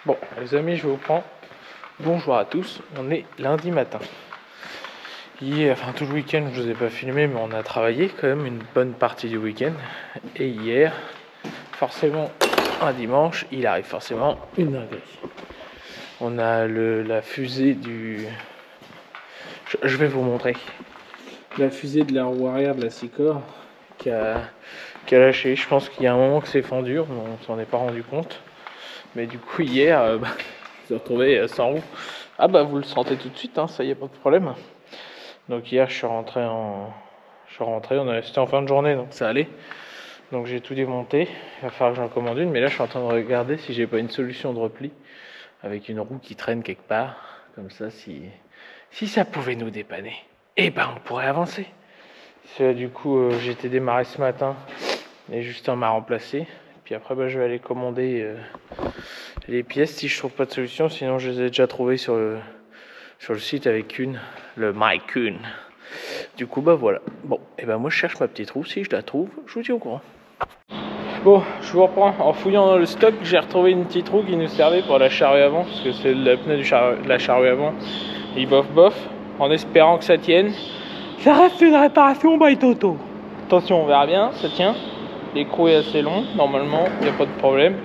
Bon, les amis, je vous prends. Bonjour à tous, on est lundi matin. Hier, enfin tout le week-end, je ne vous ai pas filmé, mais on a travaillé quand même une bonne partie du week-end. Et hier, forcément, un dimanche, il arrive forcément une dinguerie. On a la fusée du... Je vais vous montrer. La fusée de la roue arrière de la Sycor qui a lâché. Je pense qu'il y a un moment que c'est fendu, on s'en est pas rendu compte. Mais du coup, hier, je me suis retrouvé sans roue. Ah bah vous le sentez tout de suite, hein, ça y est, pas de problème. Donc hier, je suis rentré, c'était en fin de journée, donc ça allait. Donc j'ai tout démonté, il va falloir que j'en commande une. Mais là, je suis en train de regarder si j'ai pas une solution de repli avec une roue qui traîne quelque part. Comme ça, si ça pouvait nous dépanner, eh ben on pourrait avancer. Du coup, j'ai été démarré ce matin et Justin m'a remplacé. Puis après, je vais aller commander les pièces si je trouve pas de solution. Sinon, je les ai déjà trouvées sur le site avec Kuhn, le My Kuhn. Du coup, voilà. Bon, et moi je cherche ma petite roue. Si je la trouve, je vous dis au courant. Bon, je vous reprends. En fouillant dans le stock, j'ai retrouvé une petite roue qui nous servait pour la charrue avant, parce que c'est le pneu de la charrue avant. Il bof, en espérant que ça tienne. Ça reste une réparation by Toto. Attention, on verra bien, ça tient. L'écrou est assez long, normalement, il n'y a pas de problème.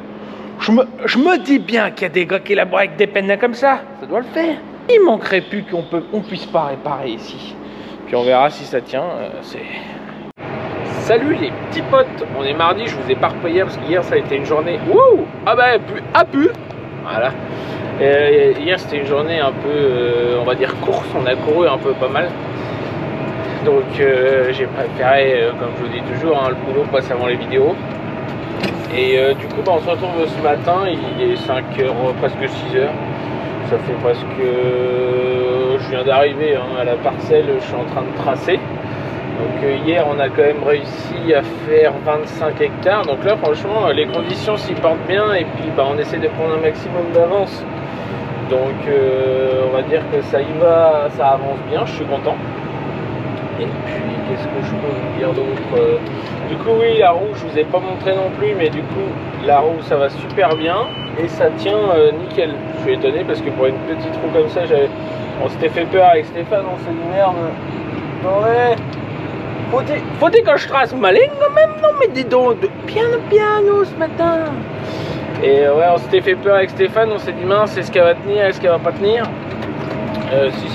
Je me dis bien qu'il y a des gars qui élaborent avec des pennes comme ça doit le faire. Il manquerait plus qu'on puisse pas réparer ici. Puis on verra si ça tient, Salut les petits potes, on est mardi, je vous ai pas repayé hier parce qu'hier ça a été une journée. Wouh. Voilà. Hier c'était une journée un peu, on va dire course, on a couru un peu pas mal. Donc j'ai préféré, comme je vous dis toujours, le boulot passe avant les vidéos. Et du coup on se retrouve ce matin, il est 5h, presque 6h. Ça fait presque... je viens d'arriver à la parcelle, je suis en train de tracer. Donc hier on a quand même réussi à faire 25 hectares. Donc là franchement les conditions s'y portent bien. Et puis on essaie de prendre un maximum d'avance. Donc on va dire que ça y va, ça avance bien, je suis content. Et puis qu'est-ce que je peux vous dire d'autre? Du coup oui, la roue je vous ai pas montré non plus, mais du coup la roue ça va super bien et ça tient nickel. Je suis étonné parce que pour une petite roue comme ça, on s'était fait peur avec Stéphane, on s'est dit merde. Ouais, faut-il que je trace ma ligne quand même? Non mais dis donc, piano ce matin. Et ouais, on s'était fait peur avec Stéphane, on s'est dit mince, est-ce qu'elle va tenir, est-ce qu'elle va pas tenir?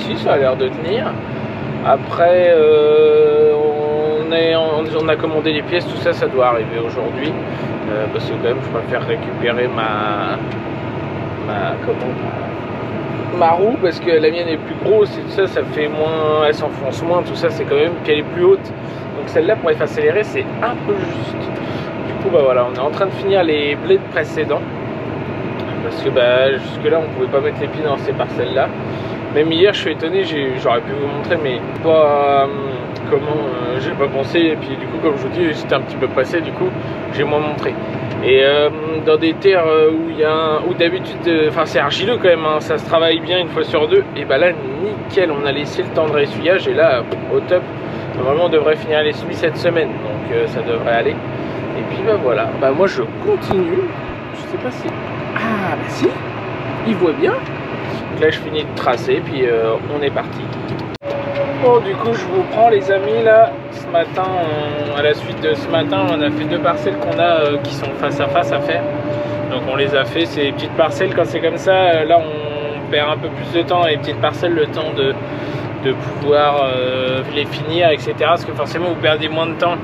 Si, ça a l'air de tenir. Après, on a commandé les pièces, tout ça, ça doit arriver aujourd'hui. Parce que quand même, je préfère récupérer ma roue, parce que la mienne est plus grosse et tout ça, ça fait moins, elle s'enfonce moins, tout ça, c'est quand même, puis elle est plus haute. Donc celle-là, pour les faire accélérer, c'est un peu juste. Du coup, voilà, on est en train de finir les blés précédents. Parce que jusque-là, on pouvait pas mettre les pieds dans ces parcelles-là. Même hier, je suis étonné, j'aurais pu vous montrer, mais pas j'ai pas pensé. Et puis du coup, comme je vous dis, j'étais un petit peu pressé, du coup, j'ai moins montré. Et dans des terres où d'habitude, c'est argileux quand même, ça se travaille bien une fois sur deux. Et là, nickel, on a laissé le temps de ressuyage et là, au top. Normalement, on devrait finir les semis cette semaine, donc ça devrait aller. Et puis voilà, moi je continue. Je sais pas si... Ah si, il voit bien. Donc là je finis de tracer, puis on est parti. Bon, du coup je vous prends les amis là. Ce matin, à la suite de ce matin, on a fait 2 parcelles qu'on a qui sont face à face à faire. Donc on les a fait, ces petites parcelles. Quand c'est comme ça, là on perd un peu plus de temps. Les petites parcelles, le temps de pouvoir les finir, etc. Parce que forcément vous perdez moins de temps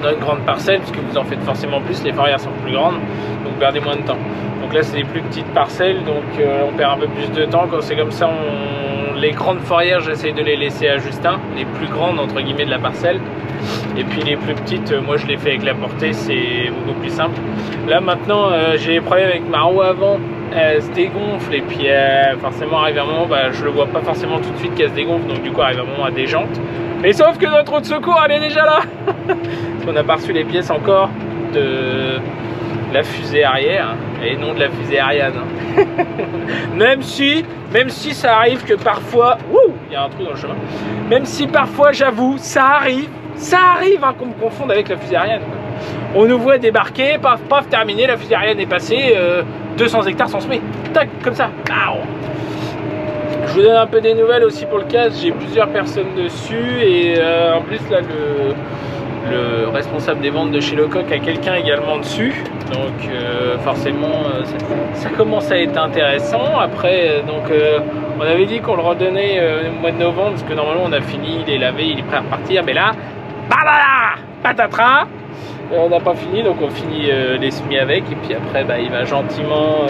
dans une grande parcelle, puisque vous en faites forcément plus, les fourrières sont plus grandes, donc vous perdez moins de temps. Donc là c'est des plus petites parcelles, donc on perd un peu plus de temps. Quand c'est comme ça, les grandes fourrières, j'essaie de les laisser à Justin, les plus grandes entre guillemets de la parcelle. Et puis les plus petites, moi je les fais avec la portée, c'est beaucoup plus simple. Là maintenant, j'ai des problèmes avec ma roue avant, elle se dégonfle et puis forcément arrive un moment, je le vois pas forcément tout de suite qu'elle se dégonfle, donc du coup arrive un moment à des jantes. Mais sauf que notre roue de secours elle est déjà là. Parce qu'on n'a pas reçu les pièces encore de la fusée arrière et non de la fusée Ariane. même si ça arrive que parfois, il y a un trou dans le chemin. Même si parfois j'avoue, ça arrive qu'on me confonde avec la fusée Ariane. On nous voit débarquer, paf paf, terminé, la fusée Ariane est passée. 200 hectares sont semés. Tac, comme ça. Je vous donne un peu des nouvelles aussi pour le cas. J'ai plusieurs personnes dessus et en plus là le responsable des ventes de chez Lecoq a quelqu'un également dessus. Donc forcément ça commence à être intéressant. Après on avait dit qu'on le redonnait au mois de novembre parce que normalement on a fini, il est lavé, il est prêt à repartir. Mais là, patatras, on n'a pas fini, donc on finit les semis avec. Et puis après il va gentiment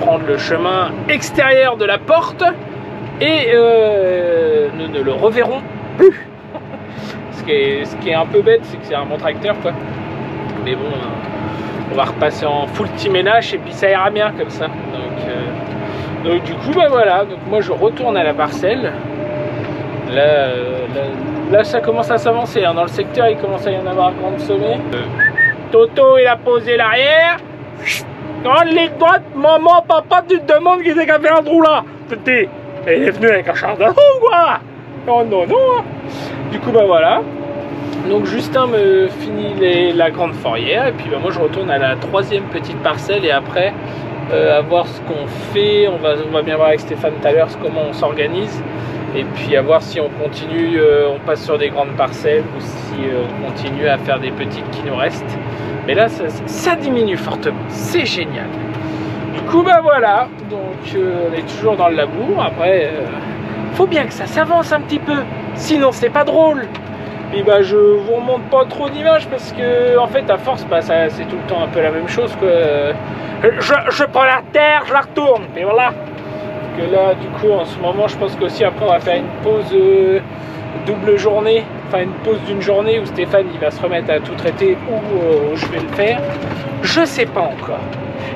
prendre le chemin extérieur de la porte. Et nous ne le reverrons plus. Ce qui est un peu bête, c'est que c'est un bon tracteur quoi. Mais bon, on va repasser en full team NH et puis ça ira bien comme ça. Donc du coup voilà, donc moi je retourne à la parcelle. Là ça commence à s'avancer, hein. Dans le secteur il commence à y en avoir un grand sommet. Toto il a posé l'arrière. Dans les droites, maman, papa, tu te demandes qui c'est qui a fait un trou là. Tété, elle est venue avec un char d'assaut quoi. Oh non. Du coup voilà. Donc Justin me finit la grande fourrière et puis moi je retourne à la troisième petite parcelle et après à voir ce qu'on fait. On va bien voir avec Stéphane tout à l'heure comment on s'organise et puis à voir si on continue, on passe sur des grandes parcelles ou si on continue à faire des petites qui nous restent. Mais là ça diminue fortement, c'est génial. Du coup voilà, donc on est toujours dans le labour. Après faut bien que ça s'avance un petit peu, sinon c'est pas drôle. Et je vous remonte pas trop d'images parce que en fait à force c'est tout le temps un peu la même chose quoi. Je prends la terre, je la retourne et voilà. Parce que là du coup en ce moment je pense qu'aussi après on va faire une pause double journée, enfin une pause d'une journée où Stéphane il va se remettre à tout traiter ou je vais le faire. Je sais pas encore.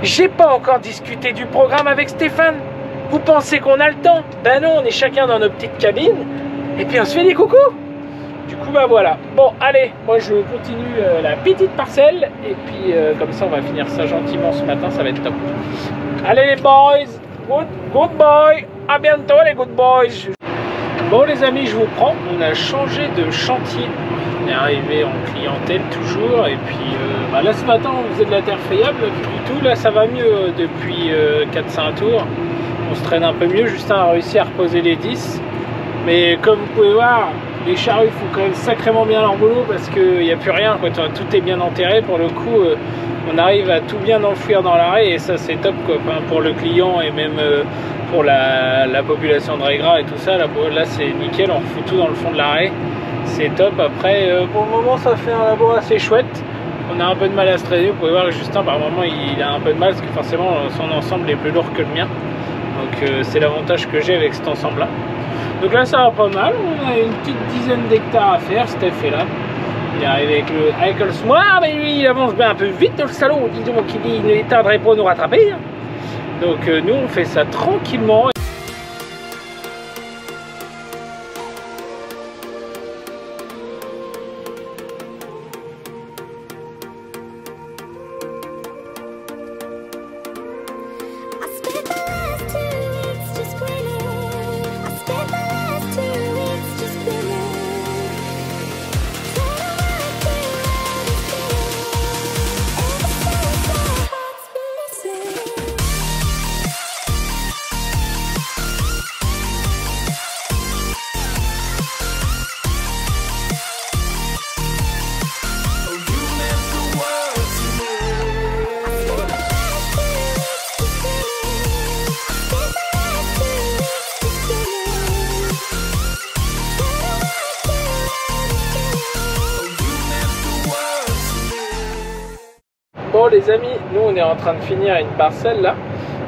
J'ai pas encore discuté du programme avec Stéphane. Vous pensez qu'on a le temps? Ben non, on est chacun dans nos petites cabines et puis on se fait des coucous. Du coup voilà. Bon allez, moi je continue la petite parcelle et puis comme ça on va finir ça gentiment ce matin, ça va être top. Allez les boys, good boy, à bientôt les good boys. Bon les amis, je vous prends, on a changé de chantier. On est arrivé en clientèle toujours et puis là ce matin on faisait de la terre friable, du tout, là ça va mieux depuis 4-5 tours. On se traîne un peu mieux, Justin a réussi à reposer les 10. Mais comme vous pouvez voir, les charrues font quand même sacrément bien leur boulot parce qu'il n'y a plus rien, quoi. Tout est bien enterré. Pour le coup, on arrive à tout bien enfouir dans l'arrêt et ça c'est top quoi. Enfin, pour le client et même pour la population de Régras et tout ça. Là c'est nickel, on refout tout dans le fond de l'arrêt. C'est top. Après, pour le moment, ça fait un labo assez chouette. On a un peu de mal à se traiter. Vous pouvez voir que Justin, par moment, il a un peu de mal parce que forcément son ensemble est plus lourd que le mien. Donc c'est l'avantage que j'ai avec cet ensemble là. Donc là ça va pas mal, on a une petite dizaine d'hectares à faire. Steph est là, il est arrivé avec le soir, mais lui il avance bien un peu vite le salaud, disons qu'il dit il ne tarderait pas à nous rattraper. Donc nous on fait ça tranquillement. Bon les amis, nous on est en train de finir une parcelle là.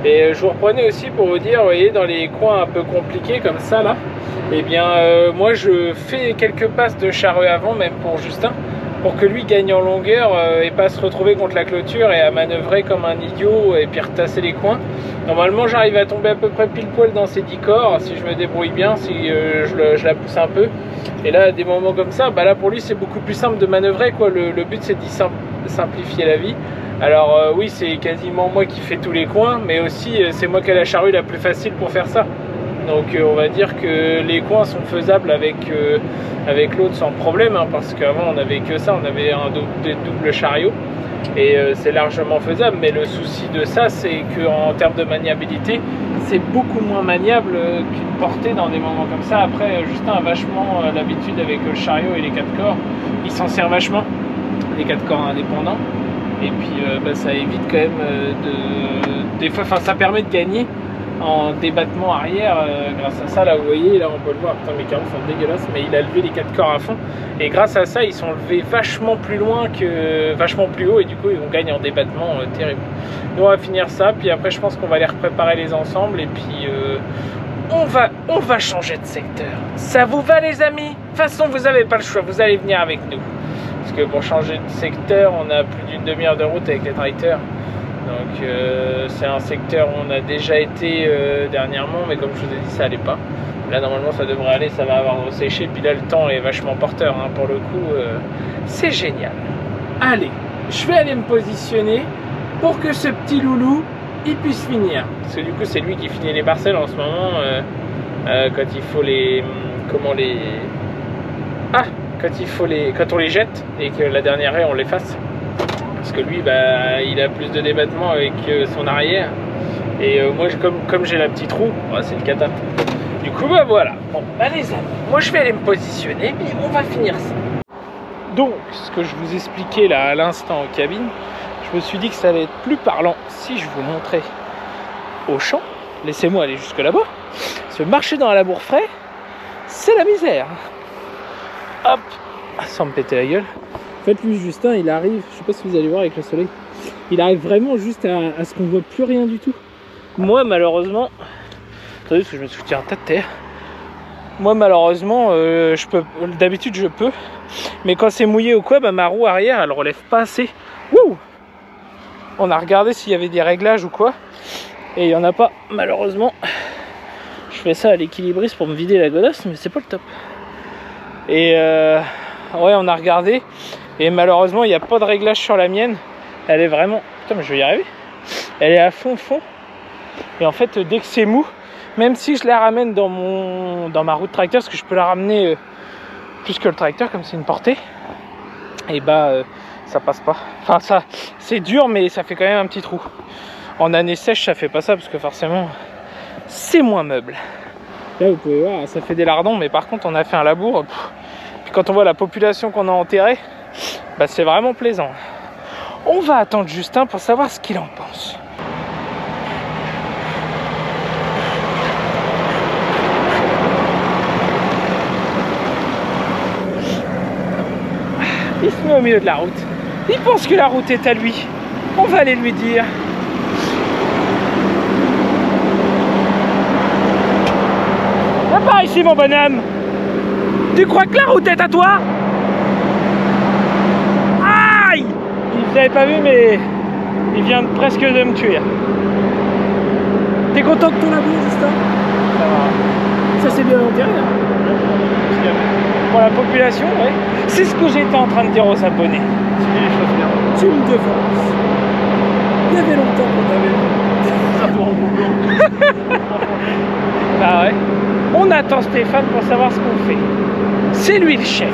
Et je vous reprenais aussi pour vous dire, vous voyez, dans les coins un peu compliqués comme ça là, et bien moi je fais quelques passes de charrue avant, même pour Justin, pour que lui gagne en longueur et pas se retrouver contre la clôture et à manœuvrer comme un idiot et puis retasser les coins. Normalement j'arrive à tomber à peu près pile poil dans ces 10 corps si je me débrouille bien, si je la pousse un peu. Et là à des moments comme ça, là pour lui c'est beaucoup plus simple de manœuvrer quoi. Le but c'est d'y simplifier la vie. Alors oui, c'est quasiment moi qui fais tous les coins, mais aussi c'est moi qui ai la charrue la plus facile pour faire ça. Donc on va dire que les coins sont faisables avec l'autre sans problème, hein, parce qu'avant on n'avait que ça, on avait des doubles chariots. Et c'est largement faisable, mais le souci de ça, c'est qu'en termes de maniabilité, c'est beaucoup moins maniable qu'une portée dans des moments comme ça. Après, Justin a vachement l'habitude avec le chariot et les 4 corps. Il s'en sert vachement, les 4 corps indépendants. Et puis ça évite quand même des fois, ça permet de gagner en débattement arrière grâce à ça. Là vous voyez, là on peut le voir, putain mes carreaux sont dégueulasses, mais il a levé les 4 corps à fond et grâce à ça ils sont levés vachement plus loin que vachement plus haut et du coup ils vont gagner en débattement terrible. Nous on va finir ça, puis après je pense qu'on va les préparer les ensemble et puis on va changer de secteur. Ça vous va les amis? De toute façon vous n'avez pas le choix, vous allez venir avec nous parce que pour changer de secteur on a plus d'une demi-heure de route avec les tracteurs. Donc c'est un secteur où on a déjà été dernièrement, mais comme je vous ai dit, ça allait pas. Là normalement ça devrait aller, ça va avoir séché, puis là le temps est vachement porteur, hein, pour le coup, c'est génial. Allez, je vais aller me positionner pour que ce petit loulou, il puisse finir. Parce que du coup c'est lui qui finit les parcelles en ce moment, quand il faut les... Comment les... Ah, quand on les jette et que la dernière haie on les fasse. Parce que lui, bah, il a plus de débattement avec son arrière. Et moi, comme j'ai la petite roue, oh, c'est le cata. Du coup, bah voilà. Bon, bah les amis, moi je vais aller me positionner, puis on va finir ça. Donc, ce que je vous expliquais là à l'instant en cabine, je me suis dit que ça allait être plus parlant si je vous montrais au champ. Laissez-moi aller jusque là-bas. Se marcher dans un labour frais, c'est la misère. Hop, sans me péter la gueule. En fait, lui, Justin, il arrive, je sais pas si vous allez voir avec le soleil, il arrive vraiment juste à ce qu'on voit plus rien du tout. Moi, malheureusement, attendez, parce que je me suis tiré un tas de terre. Moi, malheureusement, d'habitude, je peux, mais quand c'est mouillé ou quoi, bah, ma roue arrière, elle relève pas assez. Wouh! On a regardé s'il y avait des réglages ou quoi, et il y en a pas, malheureusement. Je fais ça à l'équilibriste pour me vider la godasse, mais c'est pas le top. Et ouais, on a regardé. Et malheureusement, il n'y a pas de réglage sur la mienne. Elle est vraiment... Putain, mais je vais y arriver. Elle est à fond. Et en fait, dès que c'est mou, même si je la ramène dans ma roue de tracteur, parce que je peux la ramener plus que le tracteur, comme c'est une portée, et bah, ça passe pas. Enfin, ça, c'est dur, mais ça fait quand même un petit trou. En année sèche, ça fait pas ça, parce que forcément, c'est moins meuble. Là, vous pouvez voir, ça fait des lardons, mais par contre, on a fait un labour. Puis quand on voit la population qu'on a enterrée, bah c'est vraiment plaisant. On va attendre Justin pour savoir ce qu'il en pense. Il se met au milieu de la route. Il pense que la route est à lui. On va aller lui dire. Viens par ici mon bonhomme. Tu crois que la route est à toi? Vous n'avez pas vu, mais il vient presque de me tuer. T'es content de ton labour, Justin? Ça va. Ça s'est bien enterré, hein? Pour la population, ouais. C'est ce que j'étais en train de dire aux abonnés. Tu dis les choses bien. Tu me devances. Il y avait longtemps qu'on avait ça pour un Bah ouais. On attend Stéphane pour savoir ce qu'on fait. C'est lui le chef.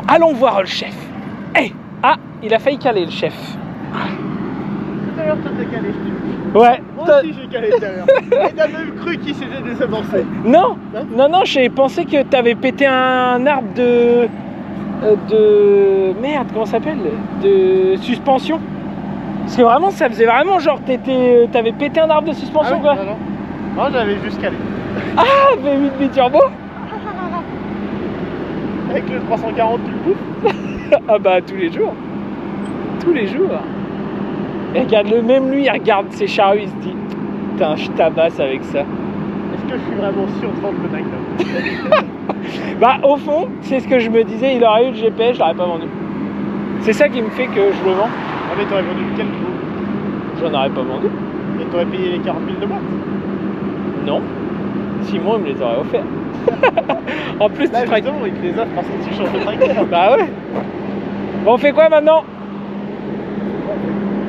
Allons voir le chef. Hey, ah, il a failli caler le chef. Tout à l'heure, toi t'as calé. Ouais. Moi aussi j'ai calé tout à l'heure. Et t'as même cru qu'il s'était désavancé. Non, non, j'ai pensé que t'avais pété un arbre de merde, comment ça s'appelle? De suspension. Parce que vraiment, ça faisait vraiment genre t'avais pété un arbre de suspension, ah ouais, quoi. Non, j'avais juste calé. Ah, V8 biturbo. Avec le 340 tu le bouffes. Ah bah tous les jours. Tous les jours. Et regarde le même lui, il regarde ses charrues, il se dit putain je tabasse avec ça. Est-ce que je suis vraiment sûr de vendre le Magnum? Bah au fond, c'est ce que je me disais, il aurait eu le GPS, je l'aurais pas vendu. C'est ça qui me fait que je le vends. Ah mais t'aurais vendu quel coup? J'en aurais pas vendu. Et t'aurais payé les 40 000 de boîte? Non. Simon, il me les aurait offerts. En plus, Là, tu ferais... justement, il te les offre parce que tu changes de tracteur. Bah ouais. Bon, on fait quoi maintenant?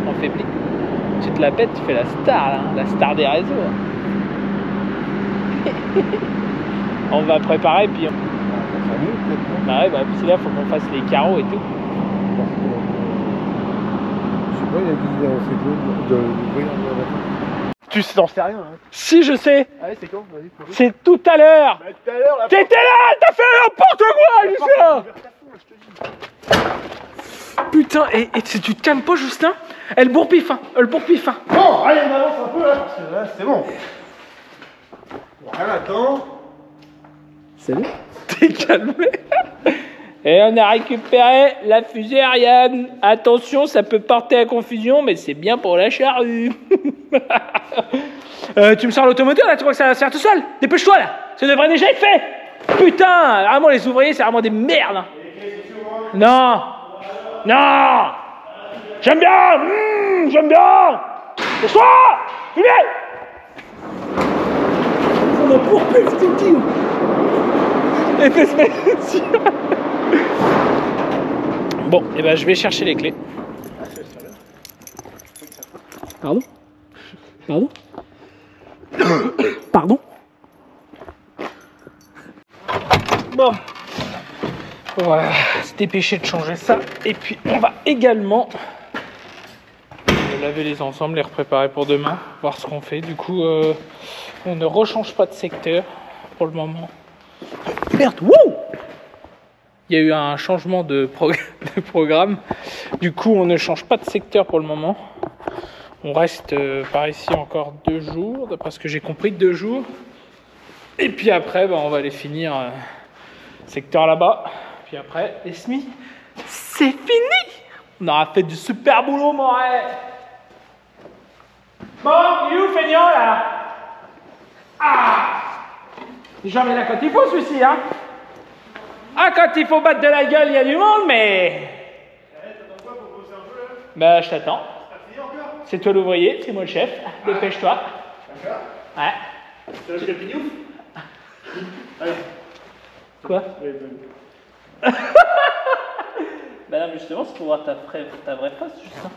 On fait pli. Tu te la pètes, tu fais la star là, la star des réseaux. On va préparer puis. Bah ouais, bah puis là faut qu'on fasse les carreaux et tout. Je sais pas, il a dit dans ses de l'ouvrir la voiture. Tu t'en sais rien. Hein. Si je sais, Ah ouais, c'est quand? Vas-y, faut c'est tout à l'heure. Bah, tout à l'heure, la T'étais là, t'as fait n'importe quoi, Lucien. Putain, et tu te calmes pas, Justin? Elle bourpiffe, hein, elle bourpiffe. Hein. Bon, allez, on avance un peu là, parce que là, c'est bon. Voilà, attends. Salut. T'es calmé. Et on a récupéré la fusée Ariane. Attention, ça peut porter à confusion, mais c'est bien pour la charrue. Tu me sors l'automoteur là, tu crois que ça va se faire tout seul? Dépêche-toi là, ça devrait déjà être fait. Putain, vraiment les ouvriers, c'est vraiment des merdes. Hein. Non, non. J'aime bien, j'aime bien. Dépêche-toi, fumez. On a pour plus, je te le dis. Bon, et ben je vais chercher les clés. Pardon? Pardon? Pardon? Bon. Voilà, se dépêcher de changer ça. Et puis on va également laver les ensembles, les repréparer pour demain, voir ce qu'on fait. Du coup, on ne rechange pas de secteur pour le moment. Merde, wouh! Il y a eu un changement de programme. Du coup, on ne change pas de secteur pour le moment. On reste par ici encore 2 jours, d'après ce que j'ai compris, 2 jours. Et puis après, on va aller finir secteur là-bas. Puis après, les semis, c'est fini! On aura fait du super boulot, mon rêve! Bon, il est où, feignant, là? Ah! Jamais là quand il faut, celui-ci, hein? Ah, quand il faut battre de la gueule, il y a du monde, mais... Bah, je t'attends. C'est toi l'ouvrier, c'est moi le chef. Dépêche-toi. D'accord. Ouais. Tu veux le pignouf? Allez. Quoi? Bah non, mais justement, c'est pour voir ta vraie face, Justin.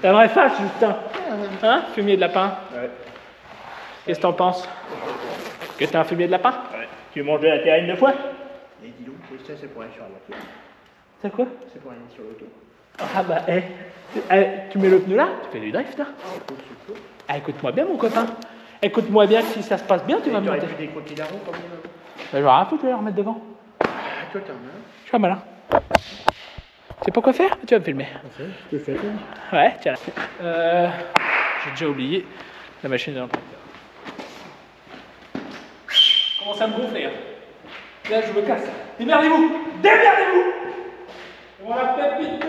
Ta vraie face, Justin. Hein? Fumier de lapin. Ouais. Qu'est-ce que t'en penses? Que t'es un fumier de lapin? Ouais. Tu manges de la terrine 2 fois? Et dis donc, ça c'est pour aller sur la voiture. C'est quoi? C'est pour aller sur l'auto. Ah bah, tu mets le pneu là, tu fais du drift, hein? Ah, écoute-moi bien, mon copain. Écoute-moi bien, si ça se passe bien, tu vas me monter. Tu aurais pu décroquer la roue comme ça. Bah, je vais rien foutre, je vais la remettre devant. Ah, toi t'es un malin. Je suis un malin. Tu sais pas quoi faire? Tu vas me filmer. Je te fais toi. Ouais, tiens. J'ai déjà oublié la machine de l'implanteur. Commence à me gonfler. Hein. Là, je me casse. Démerdez-vous! Démerdez-vous! On la pépite!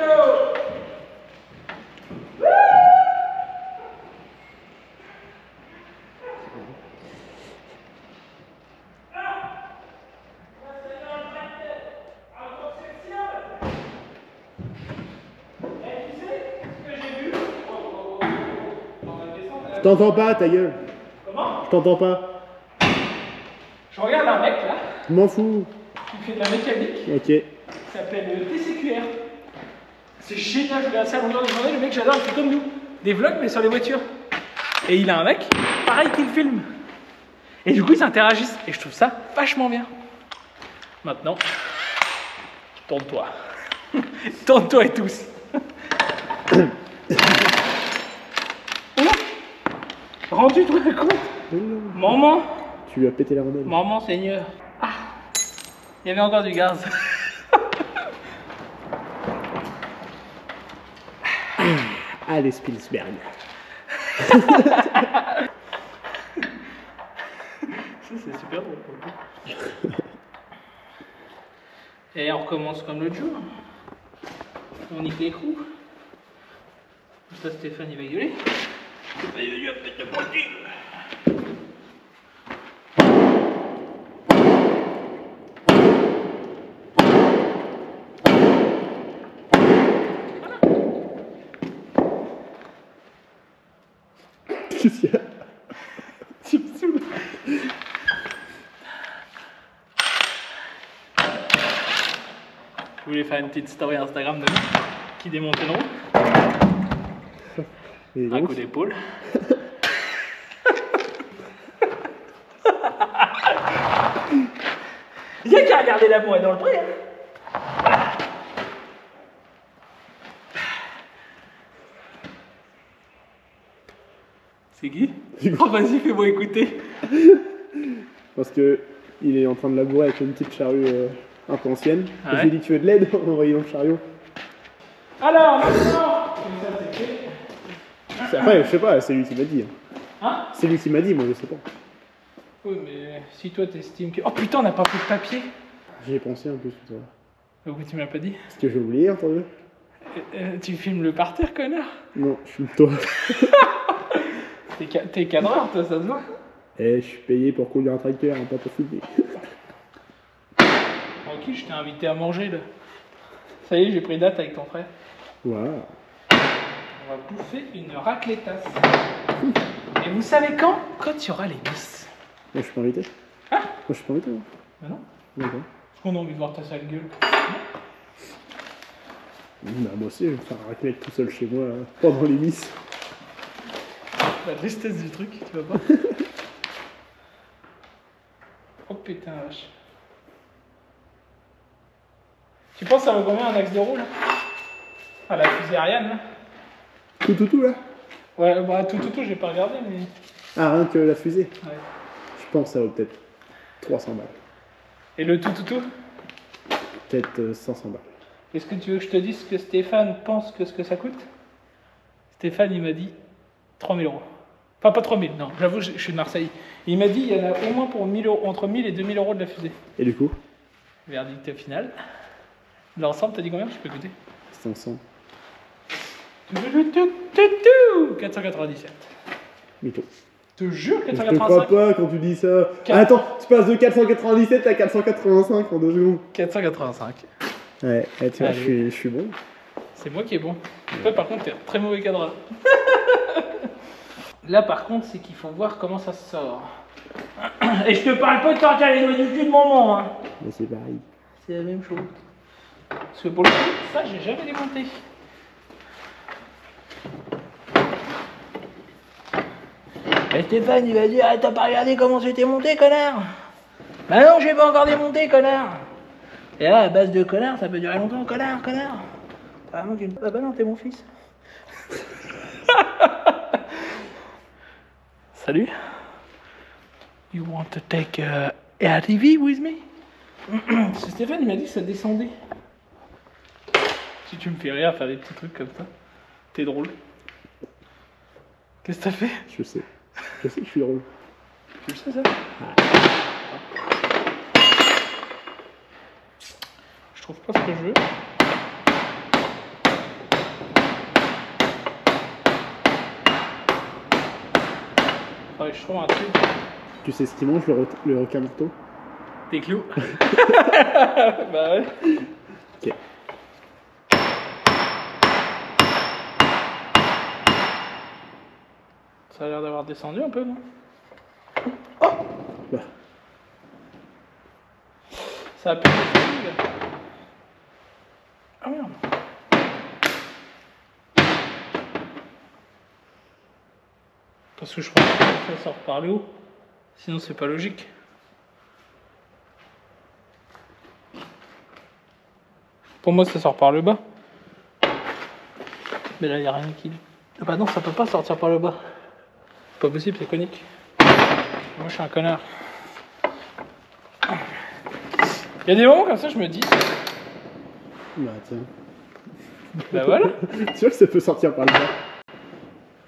Je t'entends pas, ta gueule. Comment? Je t'entends pas. Je regarde un mec là, Je m'en fous. qui fait de la mécanique, Ok. qui s'appelle TCQR. C'est génial, je regarde ça à longueur de journée, le mec j'adore, il fait comme nous. Des vlogs mais sur les voitures. Et il a un mec, pareil qu'il filme. Et du coup ils s'interagissent. Et je trouve ça vachement bien. Maintenant, tourne-toi. Tourne-toi et tous. Rendu-toi compte. Maman. Tu lui as pété la rondelle. Maman Seigneur. Ah, il y avait encore du gaz. Allez, Spielberg. Ça c'est super drôle. Et on recommence comme l'autre jour. On nique l'écrou. Ça Stéphane il va gueuler. Il va péter mon cul. Qu'est-ce qu'il y a? Tu me saoules. Vous voulez faire une petite story Instagram de nous qui démonte une roue? Et Un donc, coup d'épaule. Il y a qu'à regarder la boîte dans le pré. Hein. C'est qui? Oh, vas-y, fais-moi écouter. parce que il est en train de labourer avec une petite charrue un peu ancienne. Ouais. Et je lui ai dit, tu veux de l'aide en envoyant le chariot? Alors, maintenant. Après, je sais pas, c'est lui qui m'a dit. Hein? C'est lui qui m'a dit, moi je sais pas. Oui, mais si toi t'estimes que. Oh putain, on n'a pas fait de papier. J'y ai pensé un peu tout à l'heure. Pourquoi tu me l'as pas dit? Parce que j'ai oublié, entendu? Tu filmes le parterre, connard? Non, je suis toi. T'es cadreur, toi, ça se voit? Eh, je suis payé pour conduire un tracteur, hein, pas pour filmer. Tranquille, je t'ai invité à manger là. Ça y est, j'ai pris date avec ton frère. Waouh. On va bouffer une racletasse. Et vous savez quand? Quand il y aura les Miss. Moi je suis pas invité. Hein? Moi je suis pas invité. Moi. Bah non. D'accord. Parce qu'on a envie de voir ta sale gueule. Bah, moi aussi, je vais me faire un raclette tout seul chez moi pendant les Miss. La tristesse du truc, tu vois pas? Oh putain, vache. Tu penses que ça vaut combien un axe de roue là? Ah, la fusée Ariane là? Tout là? Ouais, bah tout, j'ai pas regardé, mais. Ah, rien que la fusée. Ouais. Je pense que ça vaut peut-être 300 balles. Et le tout? Peut-être 500 balles. Est-ce que tu veux que je te dise ce que Stéphane pense que ce que ça coûte? Stéphane, il m'a dit 3000 euros. Enfin, pas 3000, non, j'avoue, je suis de Marseille. Il m'a dit il y en a au moins pour 1000 euros, entre 1000 et 2000 euros de la fusée. Et du coup? Verdict final. L'ensemble, t'as dit combien? Je peux écouter. 500. 497. Mytho. Je te jure, Je te crois 485. pas quand tu dis ça. Quatre- Ah, attends, tu passes de 497 à 485 en 2 secondes. 485. Ouais, tu vois, Allez. je suis bon. C'est moi qui est bon. Toi, par contre, t'es un très mauvais cadreur. Là, par contre, c'est qu'il faut voir comment ça se sort. Et je te parle pas de sortir les doigts du cul de moment, hein. Mais c'est pareil. C'est la même chose. Parce que pour le coup, ça, j'ai jamais démonté. Et Stéphane, il va dire, ah, t'as pas regardé comment c'était monté, connard? Bah non, j'ai pas encore démonté, connard. Et là, à base de connard, ça peut durer longtemps, connard. Ah bah non, t'es mon fils. Salut. You want to take ATV with me? C'est Stéphane, il m'a dit que ça descendait. Si tu me fais rire à faire des petits trucs comme ça, t'es drôle. Qu'est-ce que t'as fait? Je sais. Je sais que je suis drôle. Tu le sais ça? Je trouve pas ce que je veux. Faudrait que je trouve un truc. Tu sais ce qu'il mange, le requin marteau? Des clous. Bah ouais. Ok. Ça a l'air d'avoir descendu un peu, non? Bah. Ça a pu descendre, là. Ah merde. Parce que je crois que ça sort par le haut. Sinon, c'est pas logique. Pour moi, ça sort par le bas. Mais là, il n'y a rien qui... Ah bah non, ça peut pas sortir par le bas. C'est pas possible, c'est conique. Moi, je suis un connard. Il y a des moments comme ça, je me dis... Bah tiens. Bah voilà. Tu vois que ça peut sortir par le bas.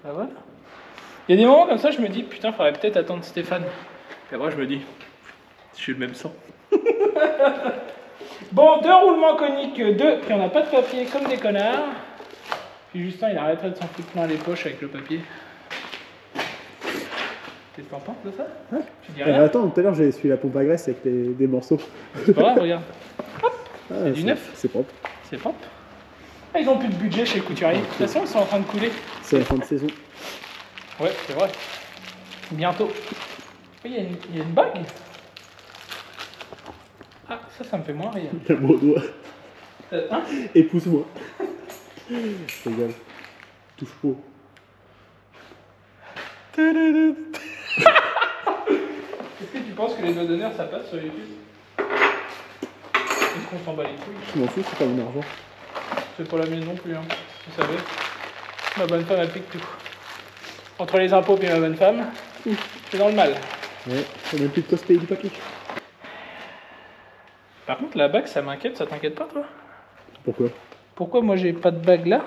Bah voilà. Il y a des moments comme ça, je me dis, putain, faudrait peut-être attendre Stéphane. Et après, je me dis, je suis le même sang. Bon, 2 roulements coniques, 2, puis on n'a pas de papier comme des connards. Puis Justin, il arrêterait de s'en foutre plein les poches avec le papier. Qu'est-ce que t'en penses de ça? Ouais. Tu dis rien? Attends, tout à l'heure j'ai essuyé la pompe à graisse avec des morceaux. C'est pas grave, regarde. Ah, du neuf. C'est propre. C'est propre. Ah, ils ont plus de budget chez le couturier. De toute façon, ils sont en train de couler. C'est la fin de saison. Ouais, c'est vrai. Bientôt. Oui, il y a une bague. Ah, ça me fait moins rire. T'as mon doigt. Hein? Épouse-moi. Regarde. Touche pas. Est-ce que tu penses que les doigts d'honneur ça passe sur YouTube? Est-ce qu'on s'en bat les couilles? Je m'en fous, c'est pas mon argent. C'est pas la mienne non plus, hein. Tu savais. Ma bonne femme elle pique tout. Entre les impôts et ma bonne femme, je suis dans le mal. Ouais, on a même plus de quoi se payer du papier. Par contre, la bague ça m'inquiète, ça t'inquiète pas toi? Pourquoi? Pourquoi moi j'ai pas de bague là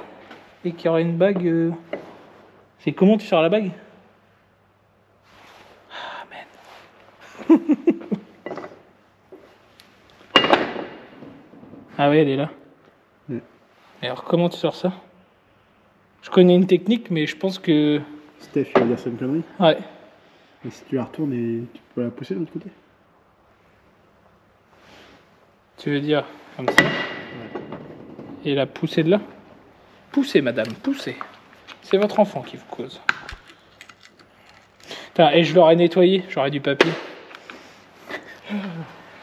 et qu'il y aurait une bague C'est comment tu sors la bague? Ah man. Ah oui, elle est là. Mm. Et alors comment tu sors ça? Je connais une technique mais je pense que... Steph, il va dire c'est une connerie. Ouais. Mais si tu la retournes et tu peux la pousser de l'autre côté. Tu veux dire comme ça? Et la pousser de là? Poussez madame, poussez. C'est votre enfant qui vous cause. Putain, et je l'aurais nettoyé, j'aurais du papier.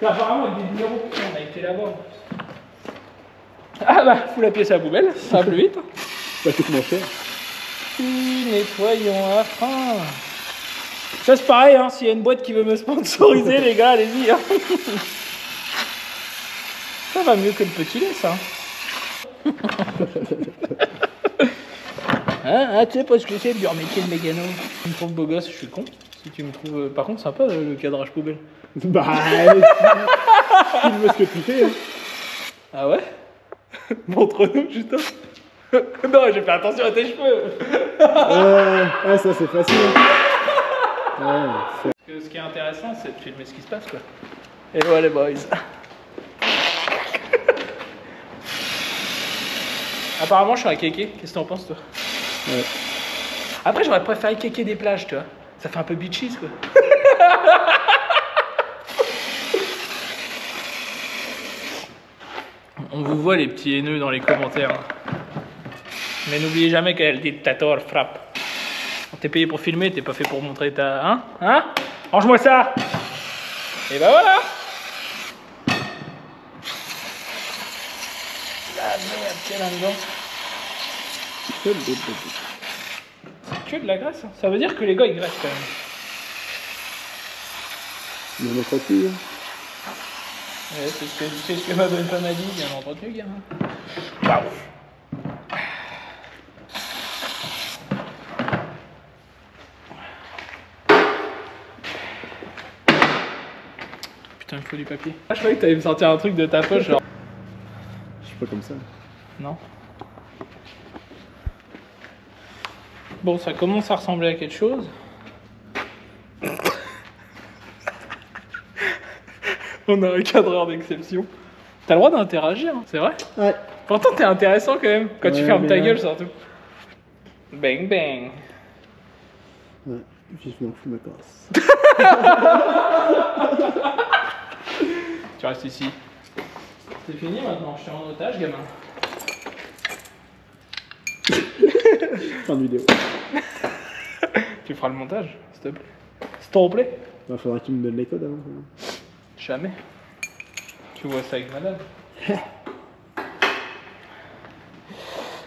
Apparemment avec des numéros, on a été là-bas. Ah bah, fous la pièce à la poubelle, ça va plus vite. Ça coûte moins cher. Nettoyons à la fin. Ça c'est pareil, hein, s'il y a une boîte qui veut me sponsoriser, les gars, allez-y. Hein. Ça va mieux que le petit lait, ça. Ah, tu sais pas ce que c'est le dur métier de mécano. Tu me trouves beau gosse, je suis con. Si tu me trouves. Par contre, sympa le cadrage poubelle. Bah, filme ce que tu fais. Hein. Ah ouais? Montre-nous, putain. Non, j'ai fait attention à tes cheveux. Ah, ça c'est facile. Ouais, Ce qui est intéressant, c'est de filmer ce qui se passe, quoi. Et voilà les boys. Apparemment, je suis un kéké. Qu'est-ce que t'en penses, toi? ouais. Après, j'aurais préféré kéké des plages, tu vois. Ça fait un peu bitches, quoi. On vous voit, les petits haineux, dans les commentaires. Mais n'oubliez jamais que le dictateur frappe. T'es payé pour filmer, t'es pas fait pour montrer ta... Hein? Hein? Range-moi ça! Et bah voilà! Ah merde, tiens là-dedans. C'est que de la graisse, hein. Ça veut dire que les gars ils graissent quand même. Mais on entretenu. Hein. Ouais, c'est ce que ma bonne femme a dit, bien entretenu, gamin. Waouh! Putain, il faut du papier. Ah, je croyais que t'allais me sortir un truc de ta poche, genre. Je suis pas comme ça. Non. Bon, ça commence à ressembler à quelque chose. On a un cadreur d'exception. T'as le droit d'interagir, hein, c'est vrai? Ouais. Pourtant, t'es intéressant quand même, quand tu Ouais, fermes ta mais gueule surtout. Bang bang. Ouais. Vivement que je me casse. Tu restes ici. C'est fini maintenant, je suis en otage, gamin. Fin de vidéo. Tu feras le montage, s'il te plaît. S'il te plaît. Bah, faudra que tu me donnes les codes avant. Jamais. Tu vois ça avec madame.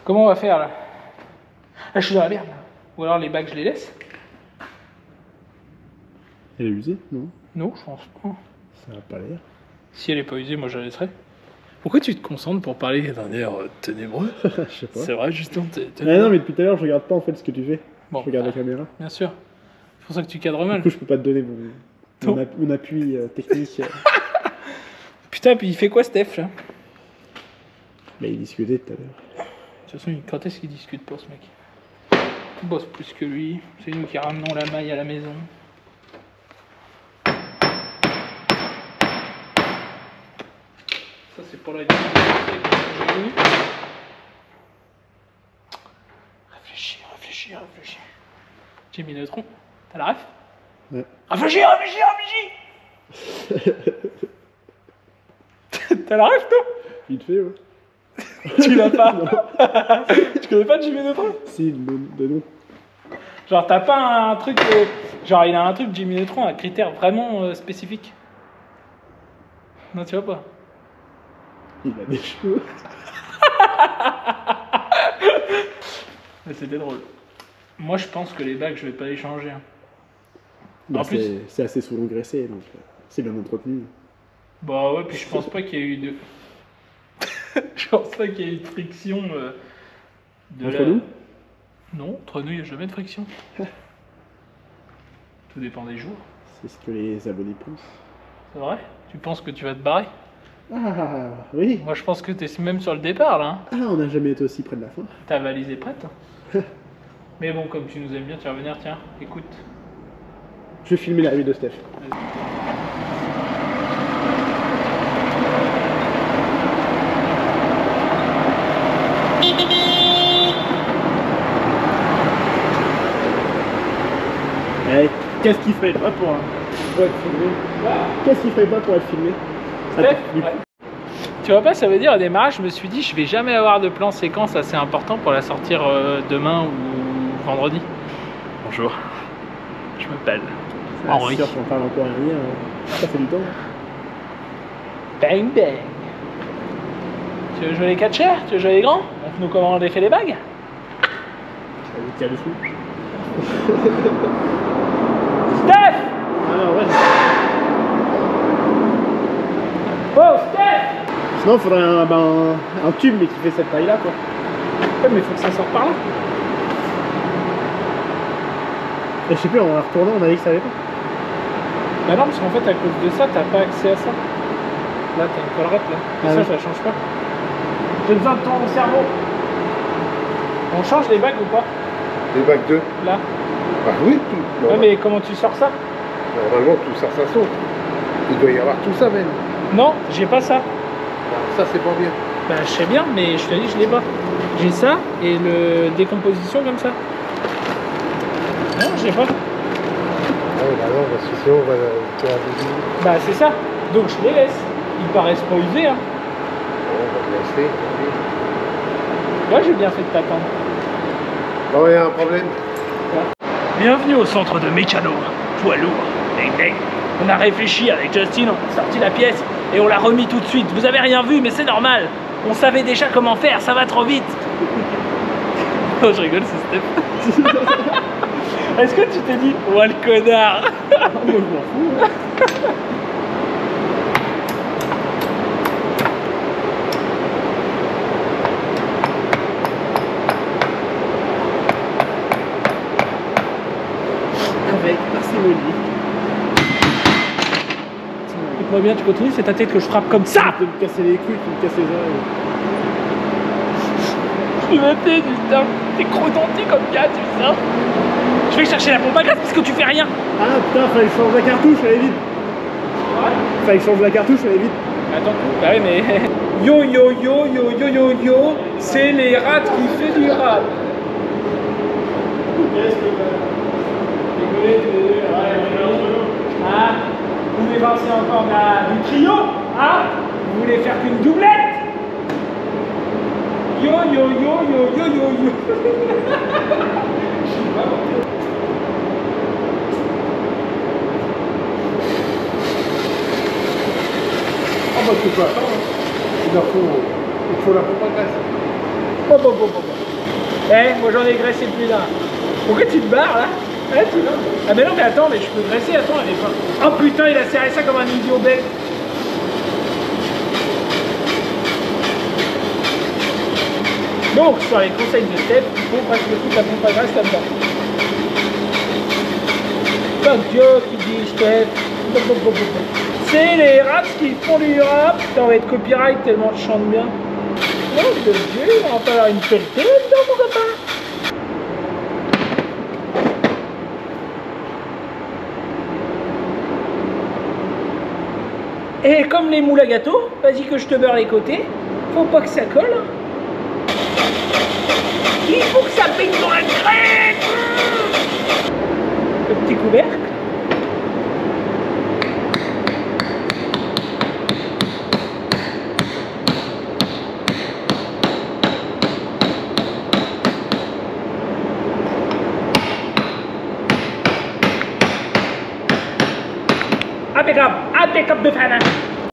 Comment on va faire là? Ah, je suis dans la merde là. Ou alors les bagues, je les laisse? Elle est usée, non? Non, je pense pas. Ça a pas l'air. Si elle est pas usée, moi je la laisserai. Pourquoi tu te concentres pour parler d'un air ténébreux? Je sais pas. C'est vrai, justement. Ah non, mais depuis tout à l'heure, je regarde pas en fait ce que tu fais. Bon, je regarde la caméra. bien sûr. C'est pour ça que tu cadres Du mal. coup, je peux pas te donner mon appui technique. Putain, puis il fait quoi, Steph là? Mais il discutait tout à l'heure. De toute façon, quand est-ce qu'il discute pas, ce mec? On bosse plus que lui. C'est nous qui ramenons la maille à la maison. Ça, c'est pour la vie. Réfléchis, réfléchis, réfléchis. Jimmy Neutron, t'as la ref? Ouais. Réfléchis, réfléchis, réfléchis. T'as la ref, toi? Il te fait, ouais. Tu l'as pas? Tu connais pas Jimmy Neutron? Si, de nom. Genre, t'as pas un truc. Genre, il a un truc, Jimmy Neutron, un critère vraiment spécifique. Non, tu vois pas. Il a des cheveux. Mais c'était drôle. Moi, je pense que les bacs, je vais pas les changer. Hein. Bah, En plus- c'est assez souvent graissé, donc c'est bien entretenu. Bah ouais, puis je pense pas qu'il y ait eu de. Je pense pas qu'il y ait eu de friction. Entre nous Non, entre nous, il n'y a jamais de friction. Tout dépend des jours. C'est ce que les abonnés pensent. C'est vrai? Tu penses que tu vas te barrer? Ah, oui. Moi, je pense que t'es même sur le départ, là. Hein. Ah, on n'a jamais été aussi près de la fin. Ta valise est prête. Mais bon, comme tu nous aimes bien, tu vas venir, tiens, écoute. Je vais filmer l'arrivée de Steph. Eh, qu'est-ce qu'il ferait pas pour être filmé? Qu'est-ce qu'il ferait pas pour être filmé? Steph, ouais. Tu vois pas, ça veut dire au démarrage, je me suis dit, je vais jamais avoir de plan séquence assez important pour la sortir demain ou vendredi. Bonjour, je m'appelle Henri. C'est sûr qu'on parle encore rien, ça fait du temps. Bang bang. Tu veux jouer les catcheurs? Tu veux jouer les grands? Montre-nous comment on défait les bagues. Je vais tirer dessous. Steph! Ah ouais. Oh, Steph! Sinon, il faudrait un tube, mais qui fait cette taille-là, quoi. Ouais, mais faut que ça sorte par là. Et je sais plus, en retournant, on a dit que ça allait pas. Bah non, parce qu'en fait, à cause de ça, t'as pas accès à ça. Là, t'as une collerette, là. Et Ah ça, ouais. ça change pas. J'ai besoin de ton cerveau. On change les bagues ou pas? Les bacs 2. Là. Bah oui, tout. Ouais, mais comment tu sors ça? Normalement, tout ça, ça saute. Il doit y avoir tout ça même. Non, j'ai pas ça. Alors, ça, c'est pas bien. Bah, je sais bien, mais je te dis, je l'ai pas. J'ai ça et le décomposition comme ça. Non, j'ai pas. Ah oui, bah non, parce que sinon, on va faire un bisou. Bah, c'est ça. Donc, je les laisse. Ils paraissent pas usés, hein. On va le laisser. Là, j'ai bien fait de t'attendre. Bon, il y a un problème. Bienvenue au centre de mécano, poids lourd, bang bang. On a réfléchi avec Justin, on a sorti la pièce et on l'a remis tout de suite. Vous avez rien vu, mais c'est normal. On savait déjà comment faire, ça va trop vite. Oh, je rigole, c'est Steph. Est-ce que tu t'es dit, oh le connard? Moi, je m'en fous. Avec parcimonie. Écoute-moi bien, tu continues, c'est ta tête que je frappe comme ça. Tu me casser les couilles, tu me casses les oreilles. Je me tais, putain. T'es crodenté comme gars, tu sais ça. Je vais chercher la pompe à gaz parce que tu fais rien. Ah putain, fallait que je change la cartouche, allez vite. Fallait que je change la cartouche, allez vite. Attends, bah oui, mais. Yo yo yo yo yo yo yo, c'est les rats qui fait du rap. Ah, vous voulez voir si encore du trio? Ah, vous voulez faire qu'une doublette? Yo yo yo yo yo yo yo. Ah bah tu peux attendre. Il faut la pompe à gaz. Bon. Eh, moi j'en ai graissé plus d'un. Pourquoi tu te barres là? Ah mais non mais attends, mais je peux graisser, attends, elle est pas. Oh putain, il a serré ça comme un idiot bête. Donc sur les conseils de Steph, il faut presque toute la pompe à graisse là-dedans. Fuck Dieu qui dit Steph. C'est les raps qui font du rap. Putain, on va être copyright tellement je chante bien. Oh de Dieu, on va falloir une pelletée dedans mon copain. Et comme les moules à gâteau, vas-y que je te beurre les côtés. Faut pas que ça colle. Il faut que ça baigne dans la crème. Le petit couvercle. Impeccable, impeccable de fan.